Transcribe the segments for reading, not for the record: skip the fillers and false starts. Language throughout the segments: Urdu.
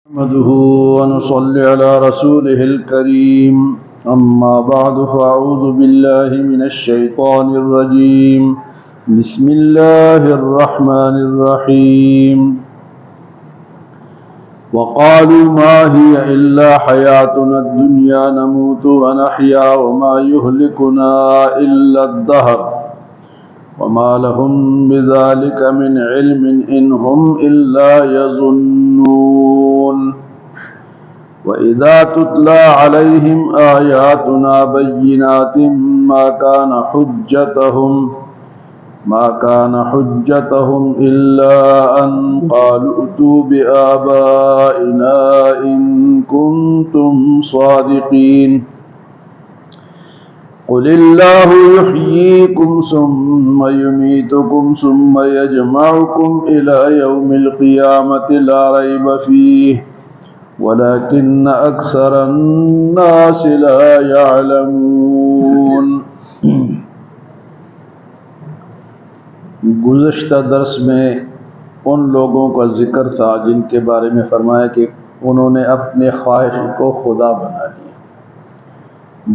نحمده ونصلي على رسوله الكريم أما بعد فأعوذ بالله من الشيطان الرجيم بسم الله الرحمن الرحيم وقالوا ما هي إلا حياتنا الدنيا نموت ونحيا وما يهلكنا إلا الدهر وما لهم بذلك من علم إن هم إلا يظنون وإذا تتلى عليهم آياتنا بينات ما كان حجتهم إلا أن قالوا ائتوا بآبائنا إن كنتم صادقين قل الله يحييكم ثم يميتكم ثم يجمعكم إلى يوم القيامة لا ريب فيه ولكن أكثر الناس لا يعلمون۔ گزشتہ درس میں ان لوگوں کا ذکر تھا جن کے بارے میں فرمایا کہ انہوں نے اپنے خواہش کو خدا بنا لیا۔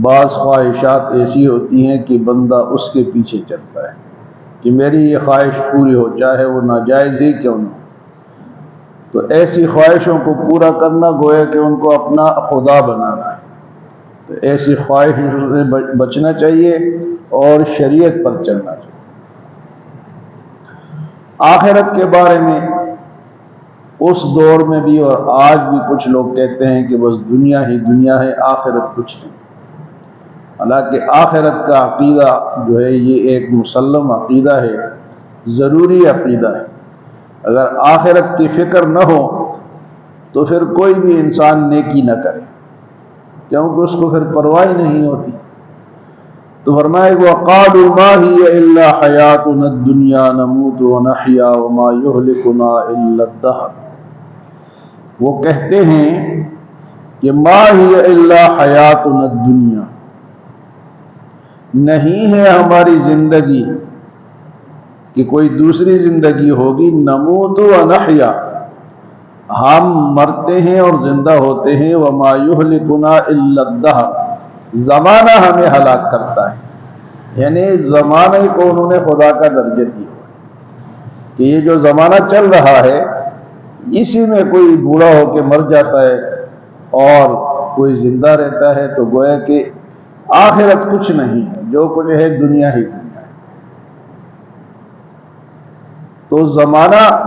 بعض خواہشات ایسی ہوتی ہیں کہ بندہ اس کے پیچھے چلتا ہے کہ میری یہ خواہش پوری ہو، چاہے وہ ناجائز ہی کیوں نہ ہو۔ تو ایسی خواہشوں کو پورا کرنا گویا کہ ان کو اپنا خدا بنانا ہے۔ تو ایسی خواہشوں سے بچنا چاہیے اور شریعت پر چلنا چاہیے۔ آخرت کے بارے میں اس دور میں بھی اور آج بھی کچھ لوگ کہتے ہیں کہ بس دنیا ہی دنیا ہے، آخرت کچھ نہیں۔ حالانکہ آخرت کا عقیدہ جو ہے یہ ایک مسلم عقیدہ ہے، ضروری عقیدہ ہے۔ اگر آخرت کی فکر نہ ہو تو پھر کوئی بھی انسان نیکی نہ کرے، کیونکہ اس کو پھر پرواہ نہیں ہوتی۔ تو فرمائے وَقَالُوا مَا هِيَ إِلَّا حَيَاتُنَا الدُّنْيَا نَمُوتُ وَنَحْيَا وَمَا يُهْلِكُنَا إِلَّا الدَّهْرُ۔ وہ کہتے ہیں کہ مَا هِيَ إِلَّا حَيَاتُنَا الدُّنْيَا، نہیں ہے ہماری زندگی کہ کوئی دوسری زندگی ہوگی، نموت و نحیا، ہم مرتے ہیں اور زندہ ہوتے ہیں، وما یہلکنا الا الدہر، زمانہ ہمیں ہلاک کرتا ہے۔ یعنی زمانے کو انہوں نے خدا کا درجہ دیا کہ یہ جو زمانہ چل رہا ہے اسی میں کوئی بوڑھا ہو کے مر جاتا ہے اور کوئی زندہ رہتا ہے، تو گویا کہ آخرت کچھ نہیں ہے، جو کچھ ہے دنیا ہی دنیا ہے۔ تو زمانہ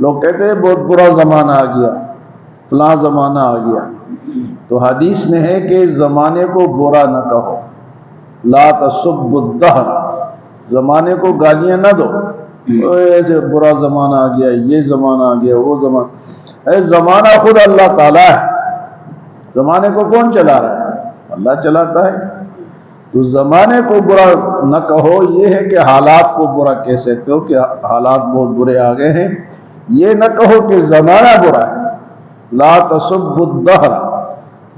لوگ کہتے ہیں بہت برا زمانہ آ گیا، فلاں زمانہ آ گیا۔ تو حدیث میں ہے کہ زمانے کو برا نہ کہو، لا تسبوا الدہر، زمانے کو گالیاں نہ دو، ایسے برا زمانہ آ گیا، یہ زمانہ آ گیا، وہ زمانہ۔ زمانہ خود اللہ تعالیٰ ہے، زمانے کو کون چلا رہا ہے؟ اللہ چلاتا ہے۔ تو زمانے کو برا نہ کہو، یہ ہے کہ حالات کو برا کہہ سکتے ہو کہ حالات بہت برے آ گئے ہیں، یہ نہ کہو کہ زمانہ برا ہے۔ لا تسبوا الدہر،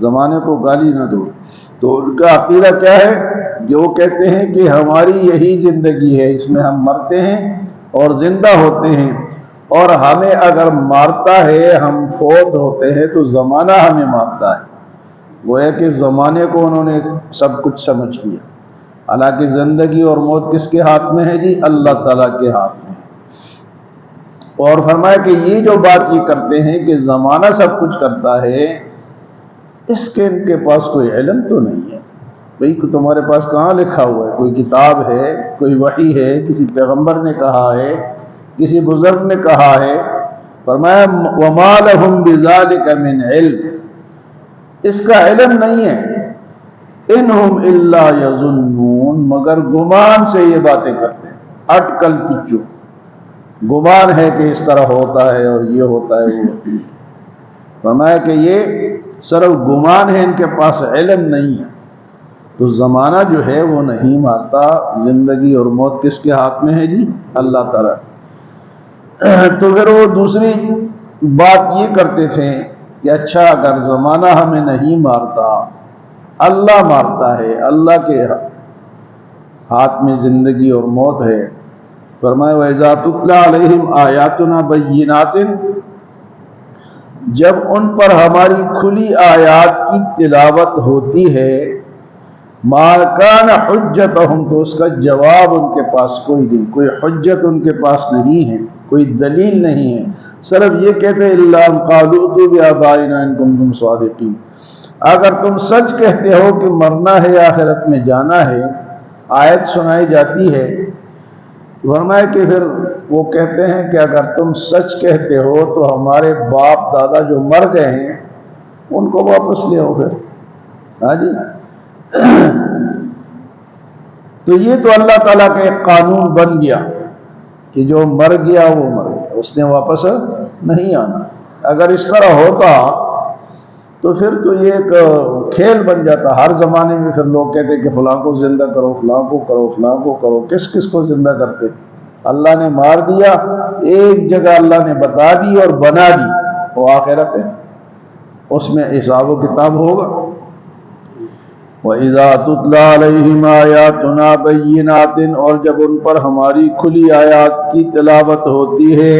زمانے کو گالی نہ دو۔ تو ان کا عقیدہ کیا ہے؟ کہ وہ کہتے ہیں کہ ہماری یہی زندگی ہے، اس میں ہم مرتے ہیں اور زندہ ہوتے ہیں، اور ہمیں اگر مارتا ہے، ہم فوت ہوتے ہیں تو زمانہ ہمیں مارتا ہے۔ وہ ہے کہ زمانے کو انہوں نے سب کچھ سمجھ لیا، حالانکہ زندگی اور موت کس کے ہاتھ میں ہے جی؟ اللہ تعالیٰ کے ہاتھ میں۔ اور فرمایا کہ یہ جو بات یہ کرتے ہیں کہ زمانہ سب کچھ کرتا ہے، اس کے ان کے پاس کوئی علم تو نہیں ہے۔ بھئی تمہارے پاس کہاں لکھا ہوا ہے؟ کوئی کتاب ہے، کوئی وحی ہے، کسی پیغمبر نے کہا ہے، کسی بزرگ نے کہا ہے؟ فرمایا وَمَا لَهُمْ بِذَلِكَ مِنْ عِلْمٍ، اس کا علم نہیں ہے، اِنْهُمْ إِلَّا يَظُنُّونَ، مگر گمان سے یہ باتیں کرتے ہیں، اٹکل پچو، گمان ہے کہ اس طرح ہوتا ہے اور یہ ہوتا ہے وہ ہوتا ہے۔ فرمایا کہ یہ صرف گمان ہے، ان کے پاس علم نہیں ہے۔ تو زمانہ جو ہے وہ نہیں مارتا، زندگی اور موت کس کے ہاتھ میں ہے جی؟ اللہ تعالیٰ۔ تو پھر وہ دوسری بات یہ کرتے تھے کہ اچھا اگر زمانہ ہمیں نہیں مارتا، اللہ مارتا ہے، اللہ کے ہاتھ میں زندگی اور موت ہے۔ فرمایا وَإِذَا تُتْلَى عَلَيْهِمْ آيَاتُنَا بَيِّنَاتٍ، جب ان پر ہماری کھلی آیات کی تلاوت ہوتی ہے، ما کان حجتہم، تو اس کا جواب ان کے پاس کوئی نہیں، کوئی حجت ان کے پاس نہیں ہے، کوئی دلیل نہیں ہے، صرف یہ کہتے ہیں الا ان قالوا ائتوا بآبائنا ان کنتم صادقین۔ اگر تم سچ کہتے ہو کہ مرنا ہے، آخرت میں جانا ہے، آیت سنائی جاتی ہے، ورنہ کہ پھر وہ کہتے ہیں کہ اگر تم سچ کہتے ہو تو ہمارے باپ دادا جو مر گئے ہیں ان کو واپس لے آؤ پھر۔ ہاں جی، تو یہ تو اللہ تعالیٰ کا ایک قانون بن گیا کہ جو مر گیا وہ مر گیا، اس نے واپس نہیں آنا۔ اگر اس طرح ہوتا تو پھر تو یہ ایک کھیل بن جاتا، ہر زمانے میں پھر لوگ کہتے کہ فلاں کو زندہ کرو، فلاں کو کرو، فلاں کو کرو، کس کس کو زندہ کرتے؟ اللہ نے مار دیا، ایک جگہ اللہ نے بتا دی اور بنا دی، وہ آخرت ہے، اس میں حساب و کتاب ہوگا۔ وَإِذَا تُتْلَىٰ عَلَيْهِمْ آيَاتُنَا بَيِّنَاتٍ، اور جب ان پر ہماری کھلی آیات کی تلاوت ہوتی ہے،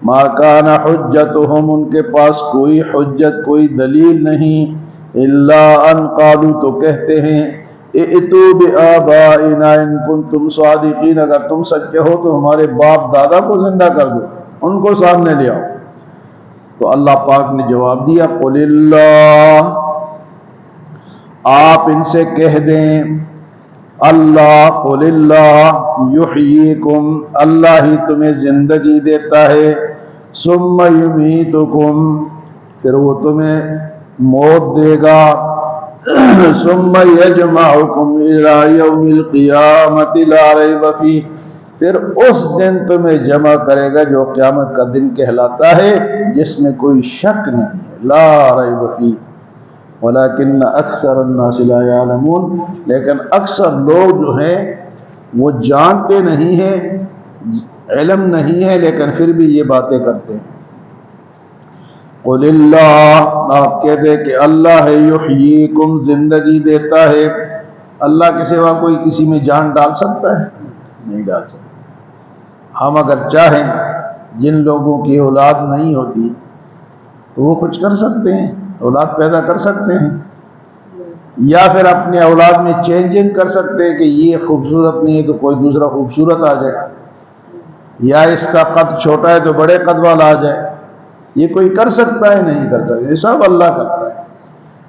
ما کان حجتہم، ان کے پاس کوئی حجت، کوئی دلیل نہیں، الا ان قالوا، تو کہتے ہیں ائتوا بآبائنا ان کنتم صادقین، اگر تم سچے ہو تو ہمارے باپ دادا کو زندہ کر دو، ان کو سامنے لے آؤ۔ تو اللہ پاک نے جواب دیا قل اللہ، آپ ان سے کہہ دیں اللہ، قل اللہ یحییکم، اللہ ہی تمہیں زندگی دیتا ہے، ثم یمیتکم، پھر وہ تمہیں موت دے گا، ثم یجمعکم الی یوم القیامۃ لا ریب فیہ، پھر اس دن تمہیں جمع کرے گا جو قیامت کا دن کہلاتا ہے، جس میں کوئی شک نہیں ہے، لا ریب فیہ ولیکن اکثر الناس لا یعلمون، لیکن اکثر لوگ جو ہیں وہ جانتے نہیں ہیں، علم نہیں ہے، لیکن پھر بھی یہ باتیں کرتے ہیں۔ قل اللہ، آپ کہہ دیں کہ اللہ ہے یحییکم، زندگی دیتا ہے، اللہ کے سوا کوئی کسی میں جان ڈال سکتا ہے؟ نہیں ڈال سکتا۔ ہم اگر چاہیں، جن لوگوں کی اولاد نہیں ہوتی تو وہ کچھ کر سکتے ہیں، اولاد پیدا کر سکتے ہیں، یا پھر اپنے اولاد میں چینجنگ کر سکتے ہیں کہ یہ خوبصورت نہیں ہے تو کوئی دوسرا خوبصورت آ جائے، یا اس کا قد چھوٹا ہے تو بڑے قد والا آ جائے، یہ کوئی کر سکتا ہے؟ نہیں کر سکتا، یہ سب اللہ کرتا ہے۔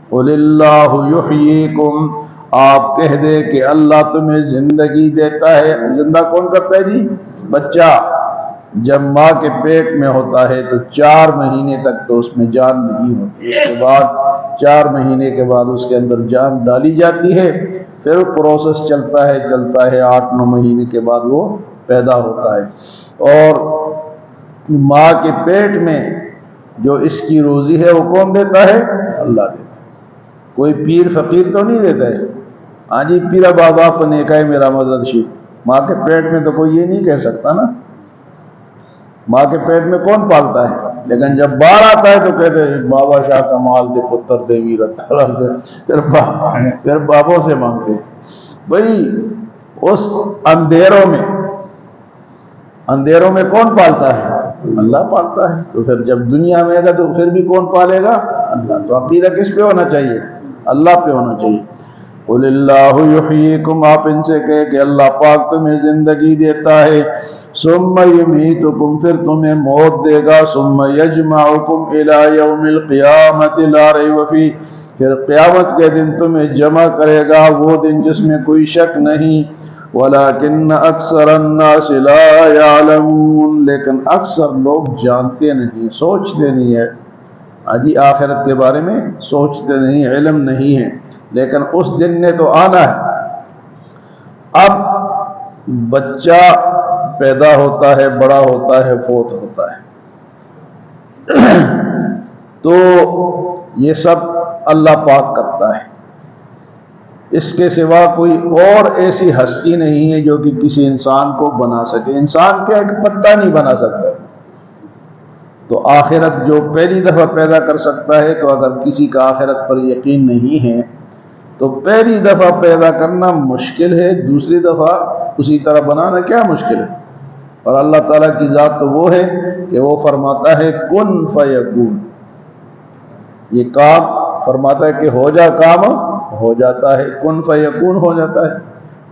قل اللہ یحییکم، آپ کہہ دے کہ اللہ تمہیں زندگی دیتا ہے۔ زندہ کون کرتا ہے جی؟ بچہ جب ماں کے پیٹ میں ہوتا ہے تو 4 مہینے تک تو اس میں جان نہیں ہوتی، اس کے بعد 4 مہینے کے بعد اس کے اندر جان ڈالی جاتی ہے، پھر پروسیس چلتا ہے 8-9 مہینے کے بعد وہ پیدا ہوتا ہے۔ اور ماں کے پیٹ میں جو اس کی روزی ہے وہ کون دیتا ہے؟ اللہ دیتا ہے، کوئی پیر فقیر تو نہیں دیتا ہے۔ ہاں جی، پیرا بابا پنے کا ہے میرا مدد شی، ماں کے پیٹ میں تو کوئی یہ نہیں کہہ سکتا نا، ماں کے پیٹ میں کون پالتا ہے؟ لیکن جب باہر آتا ہے تو کہتے ہیں بابا شاہ کا مال دے، پتر دے، ویرت، پھر بابوں سے مانگتے ہیں۔ بھئی اس اندھیروں میں کون پالتا ہے؟ اللہ پالتا ہے۔ تو پھر جب دنیا میں گا تو پھر بھی کون پالے گا؟ اللہ۔ تو عقیدہ کس پہ ہونا چاہیے؟ اللہ پہ ہونا چاہیے۔ قل اللہ یحییکم، آپ ان سے کہے کہ اللہ پاک تمہیں زندگی دیتا ہے، ثم یمیتکم، پھر تمہیں موت دے گا، ثم یجمعکم الی یوم القیامۃ لا ریب فیہ، پھر قیامت کے دن تمہیں جمع کرے گا، وہ دن جس میں کوئی شک نہیں، ولیکن اکثر الناس لا یعلمون، لیکن اکثر لوگ جانتے نہیں، سوچتے نہیں ہے، آجی آخرت کے بارے میں سوچتے نہیں، علم نہیں ہے، لیکن اس دن نے تو آنا ہے۔ اب بچہ پیدا ہوتا ہے، بڑا ہوتا ہے، فوت ہوتا ہے، تو یہ سب اللہ پاک کرتا ہے، اس کے سوا کوئی اور ایسی ہستی نہیں ہے جو کہ کسی انسان کو بنا سکے۔ انسان کیا ایک پتا نہیں بنا سکتا، تو آخرت جو پہلی دفعہ پیدا کر سکتا ہے، تو اگر کسی کا آخرت پر یقین نہیں ہے تو پہلی دفعہ پیدا کرنا مشکل ہے، دوسری دفعہ اسی طرح بنانا کیا مشکل ہے۔ اور اللہ تعالیٰ کی ذات تو وہ ہے کہ وہ فرماتا ہے کن فیکون، یہ کام فرماتا ہے کہ ہو جا کام ہو جاتا ہے، کن فیکون ہو جاتا ہے،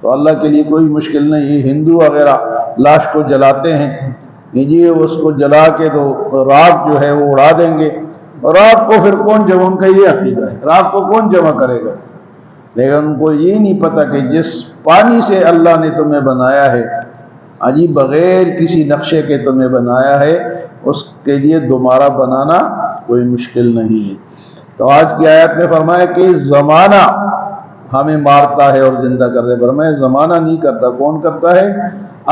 تو اللہ کے لیے کوئی مشکل نہیں۔ یہ ہندو وغیرہ لاش کو جلاتے ہیں، جی اس کو جلا کے تو راکھ جو ہے وہ اڑا دیں گے، راکھ کو پھر کون جمع، ان کا یہ عقیدہ ہے راکھ کو کون جمع کرے گا، لیکن ان کو یہ نہیں پتہ کہ جس پانی سے اللہ نے تمہیں بنایا ہے، عجیب بغیر کسی نقشے کے تمہیں بنایا ہے، اس کے لیے دوبارہ بنانا کوئی مشکل نہیں ہے۔ تو آج کی آیت میں فرمایا کہ زمانہ ہمیں مارتا ہے اور زندہ کرتا ہے، فرمایا زمانہ نہیں کرتا، کون کرتا ہے؟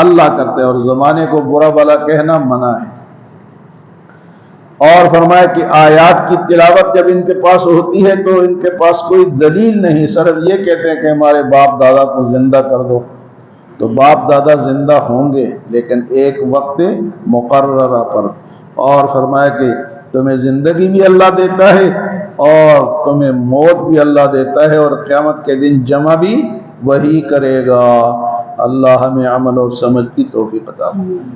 اللہ کرتا ہے، اور زمانے کو برا بھلا کہنا منع ہے۔ اور فرمایا کہ آیات کی تلاوت جب ان کے پاس ہوتی ہے تو ان کے پاس کوئی دلیل نہیں، صرف یہ کہتے ہیں کہ ہمارے باپ دادا کو زندہ کر دو، تو باپ دادا زندہ ہوں گے لیکن ایک وقت مقررہ پر، اور فرمایا کہ تمہیں زندگی بھی اللہ دیتا ہے اور تمہیں موت بھی اللہ دیتا ہے، اور قیامت کے دن جمع بھی وہی کرے گا۔ اللہ ہمیں عمل اور سمجھ کی توفیق عطا فرمائے۔